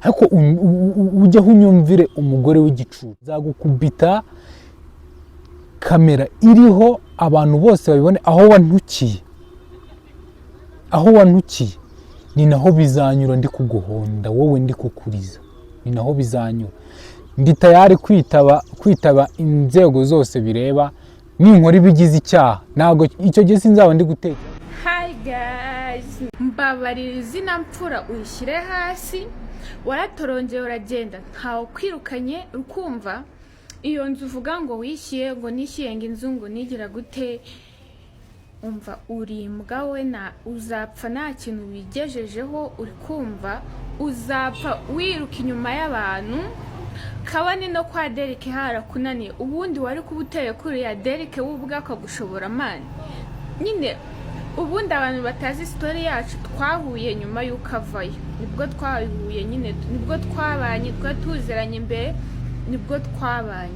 ariko ujya unyumvire umugore w'igicucu zagukubita kamera iriho abantu bose babibone aho wantukiye ni naho bizanyura ndi kuguhonda wowe ndi kukuriza ni naho bizanyura ndi tayari kwitaba inzego zose bireba ninkora ibigize icyaha ntago icyo gihe sinzaba ndi guteka. Hi guys, mbabarira izina mfura uyishyire hasi waratorongeye uragenda ntawo kwirukanye ukumva iyo nzu uvuga ngo wishyuye ngo nishyuye ngo inzu ngo nigira gute umva urimbwa we na uzapfa nta kintu wigejejeho uri kumva uzapfa wiruka inyuma y'abantu kabane no kwa Derek harakunaniye ubundi wari kubuteye kuri ya Derek wubwa akagushobora mani nyine ubundi abantu batazi story yacu twahuye nyuma yuko avayo nibwo twahuye nyine nibwo twabanye twatuzeranye imbere nibwo twabanye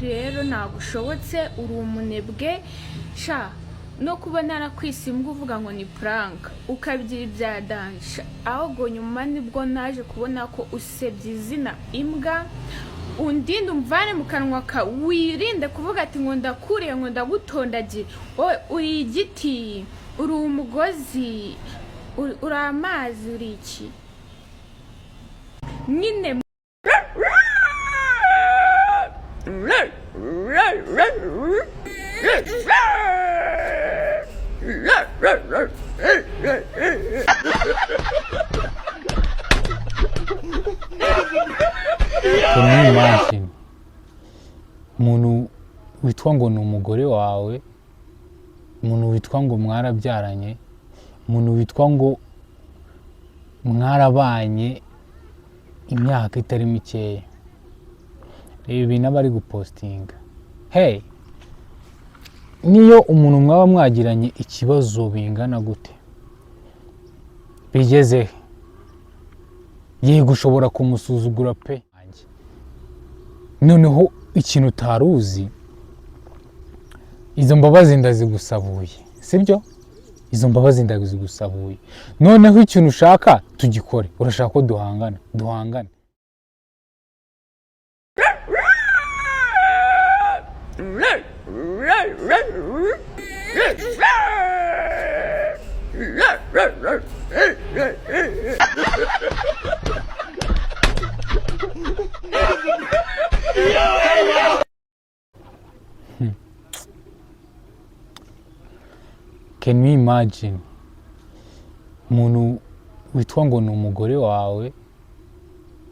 rero nagushobotse uri umunebwe sha no kubona nakwisimbwa uvuga ngo ni prank ukabyira ibya dansha ahubwo nyuma nibwo naje kubona ko usebye izina imbwa undinde umvane mu kanwa ka wirinde kuvuga ati ngo ndakuriye ngo ndagutondagira wowe uri igiti uri umugozi uri amazi uri iki nyine umuntu witwa ngo ni umugore wawe, umuntu witwa ngo mwarabyaranye, umuntu witwa ngo mwarabanye imyaka itari mikeya, reba ibintu aba ari gupostinga. Hey, niyo umuntu mwaba mwagiranye ikibazo bingana gute bigeze yego ushobora kumusuzugura pe, noneho ikintu utaruzi izo mbabazi ndazigusabuye sibyo, izo mbabazi ndazigusabuye noneho ikintu ushaka tugikore, urashaka ko duhangana Can you imagine umuntu witwa ngo ni umugore wawe,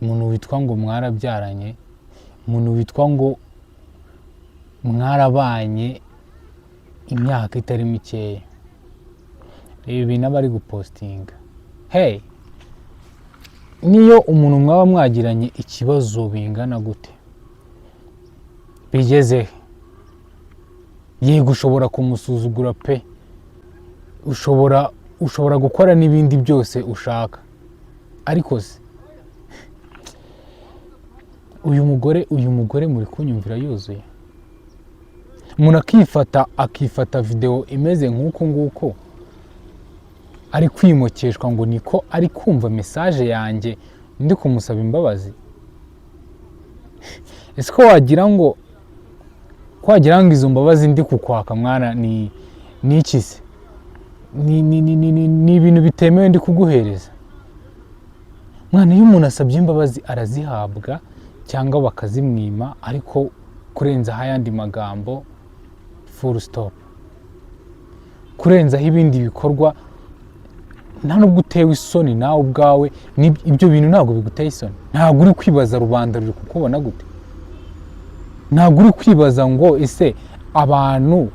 umuntu witwa ngo mwarabyaranye, umuntu witwa ngo mwarabanye imyaka itari mikeya, reba ibintu aba ari gupostinga. Hey, niyo umuntu mwaba mwagiranye ikibazo bingana gute bigeze yego ushobora kumusuzugura pe, ushobora gukora n'ibindi byose ushaka, ariko se uyu mugore muri kunyumvira yuzuye, umuntu akifata video imeze nk'uko nguko ari kwimokeshwa ngo niko ari kumva message yanjye ndi kumusaba imbabazi. Ese ko wagira ngo izo mbabazi ndi kukwaka mwana ni iki se? Ni ibintu bitemewe ndi kuguhereza mwana. Iyo umuntu asabye imbabazi arazihabwa cyangwa bakazimwima, ariko kurenzaho ayandi magambo full stop, kurenzaho ibindi bikorwa nta nubwo utewe isoni nawe ubwawe, ibyo bintu ntabwo biguteye isoni. Ntabwo uri kwibaza rubanda ruri kukubona gute, ntabwo uri kwibaza ngo ese abantu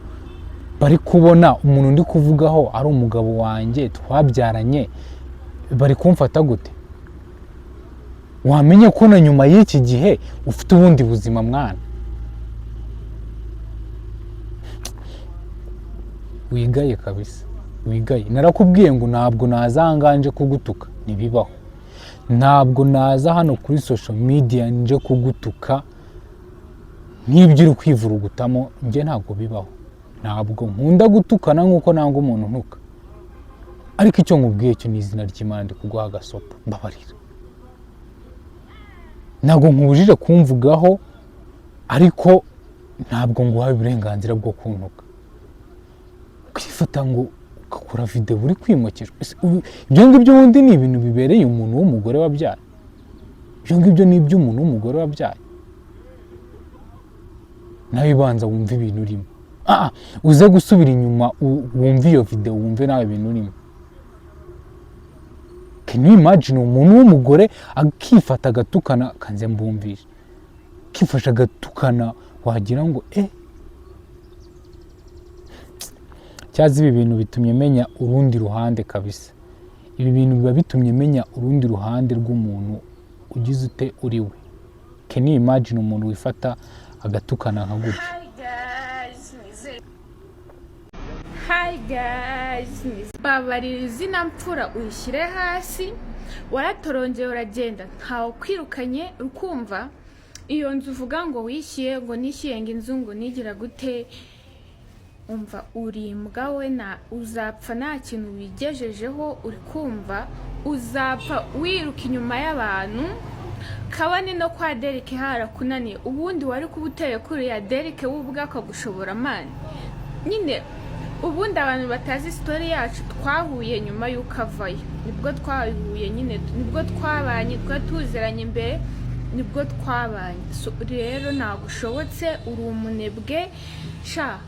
bari kubona umuntu ndi kuvugaho ari umugabo wanjye twabyaranye bari kumfata gute? Wamenye ko na nyuma y'iki gihe ufite ubundi buzima mwana. Wigaye kabisa, wigaye. Narakubwiye ngo ntabwo nazanganje kugutuka, ntibibaho. Ntabwo naza hano kuri social media nje kugutuka nk'ibyo uri kwivurugutamo, nje ntabwo bibaho. Ntabwo nkunda gutukana nk'uko nanga umuntu ntuka, ariko icyo nkubwiye cyo ni izina ry'Imana ndi kuguha agasopo, mbabarira. ntabwo nkubujije kumvugaho ariko ntabwo nguhaye uburenganzira bwo kuntuka kwifata ngo ugakora video uri kwimukishwa. Ibyo ngibyo ubundi ni ibintu bibereye umuntu w'umugore wabyaye. Ibyo ngibyo ni iby'umuntu w'umugore wabyaye. Nawe banza wumve ibintu urimo. Uze gusubira inyuma wumve iyo video wumve nawe ibintu urimo. Can you imagine umuntu w'umugore akifata agatukana kanze mbumvisha. Kifasha agatukana wagira ngo cyazi ibi bintu bitumye menya urundi ruhande kabisa. Ibi bintu biba bitumye menya urundi ruhande rw'umuntu ugize ute uri we. Can you imagine umuntu wifata agatukana nka gutya? Hi guys, babarira izina mfura uyishyire hasi, waratorongeye uragenda ntawe kwirukanye ukumva iyo nzu uvuga ngo wishyuye ngo nishyuye ngo inzu ngo nigira gute, umva urimbwa we na uzapfa nta kintu wigejejeho, uri kumva uzapfa wiruka inyuma y'abantu. Kabane no kwa Derek harakunaniye, ubundi wari kubuteye kuri ya Derek wubwa akagushobora mani nyine. Ubundi abantu batazi story yacu twahuye nyuma y'uko avayo, nibwo twahuye nyine, nibwo twabanye, twatuzeranye imbere, nibwo twabanye. So rero nagushobotse uri umunebwe sha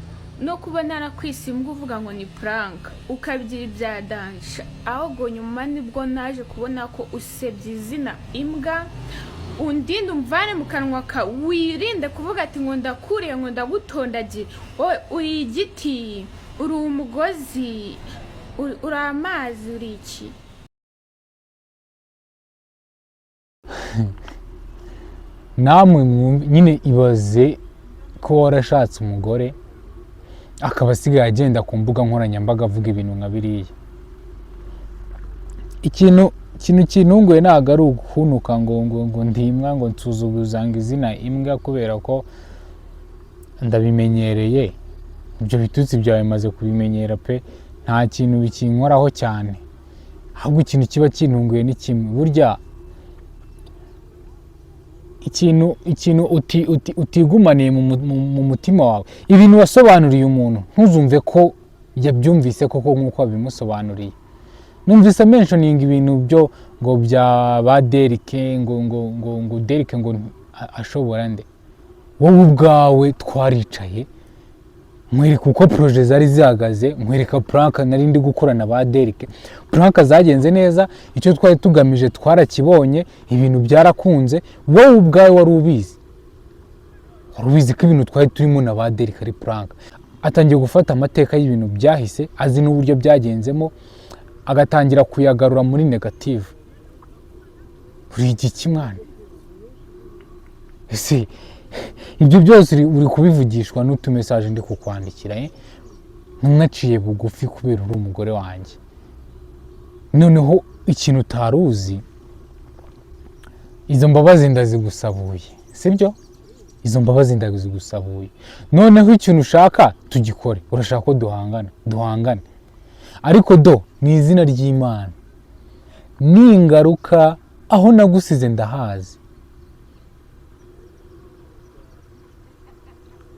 no kubona nakwisimbwa uvuga ngo ni prank ukabigira ibya dansha. Ahubwo nyuma nibwo naje kubona ko usebye izina imbwa, undinde umvane mu kanwa ka, wirinde kuvuga ati ngo ndakuriye ngo ndagutondagira. Wowe uri igiti, uri umugozi, uri amazi, uri iki? Namwe nyine ibaze ko warashatse umugore akaba asigaye agenda ku mbuga nkoranyambaga avuga ibintu nka biriya. Ikintu kintunguye ntabwo ari ukunuka ngo ndimwa ngo nsuzuguzanga izina imbwa kubera ko ndabimenyereye. Ibyo bitutsi byawe maze kubimenyera pe, nta kintu bikinkoraho cyane. Ahubwo ikintu kiba kintunguye ni kimwe, burya ikintu utigumaniye mu mutima wawe, ibintu wasobanuriye umuntu ntuzumve ko yabyumvise koko nk'uko wabimusobanuriye. Numvise mentioning ibintu byo ngo bya ba Derek ngo Derek ngo ashobora nde. Wowe ubwawe twaricaye mwereka uko projet zari zihagaze, mwereka prank nari ndi gukorana ba Derek. Prank zagenze neza, icyo twari tugamije twarakibonye, ibintu byarakunze. Wowe ubwawe wari ubizi ko ibintu twari turimo na ba Derek ari prank. Atangiye gufata amateka y'ibintu byahise, azi n'uburyo byagenzemo, agatangira kuyagarura muri negative. Uri igiki mwana? Ese ibyo byose uri kubivugishwa n'utumesaje ndi kukwandikira ntumwaciye bugufi kubera uri umugore wanjye. Noneho ikintu utaruzi, izo mbabazi ndazigusabuye, sibyo? Izo mbabazi ndazigusabuye. Noneho ikintu ushaka tugikore, urashaka ko duhangane. Ariko ni izina ry'Imana, ni ingaruka aho nagusize ndahazi.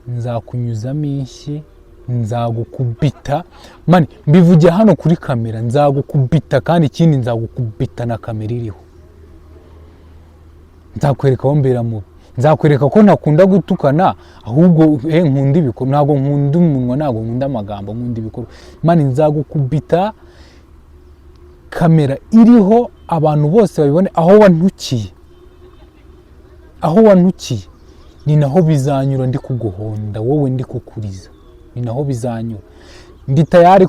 Nzakunyuzamo inshyi, nzagukubita mani, mbivugiye hano kuri kamera, nzagukubita kandi ikindi nzagukubita na kamera iriho. Nzakwereka aho mbera mubi, nzakwereka ko ntakunda gutukana, ahubwo nkunda ibikorwa. Ntabwo nkunda umunwa, ntabwo nkunda amagambo, nkunda ibikorwa mani. Nzagukubita kamera iriho, abantu bose babibone aho wantukiye. Ni naho bizanyura ndi kuguhonda, wowe ndi kukuriza, ni naho bizanyura. Ndi tayari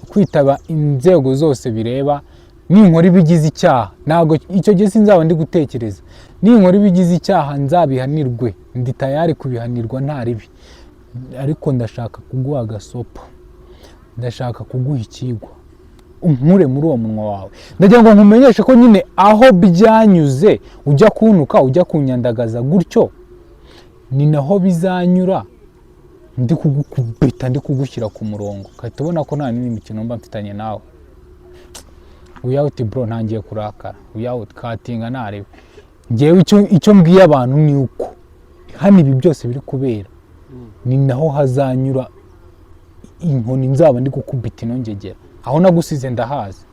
kwitaba inzego zose bireba. Ninkora ibigize icyaha, ntabwo icyo gihe sinzaba ndi gutekereza. Ninkora ibigize icyaha nzabihanirwe, ndi tayari kubihanirwa nta ribi. Ariko ndashaka kuguha agasopo, ndashaka kuguha ikigwa, unkure muri uwo munwa wawe. Ndagira ngo nkumenyeshe ko nyine aho byanyuze ujya kuntuka, ujya kunyandagaza gutyo, ni naho bizanyura ndi kugukubita, ndi kugushyira ku murongo. Kahita ubona ko nta n'indi mikino mba mfitanye nawe. Uyawuti bro, ntangiye kurakara. Uyawuti katinga narebe. ngewe icyo mbwiye abantu ni uko hano ibi byose biri kubera ni naho hazanyura inkoni nzaba ndi gukubita inongegera aho nagusize ndahazi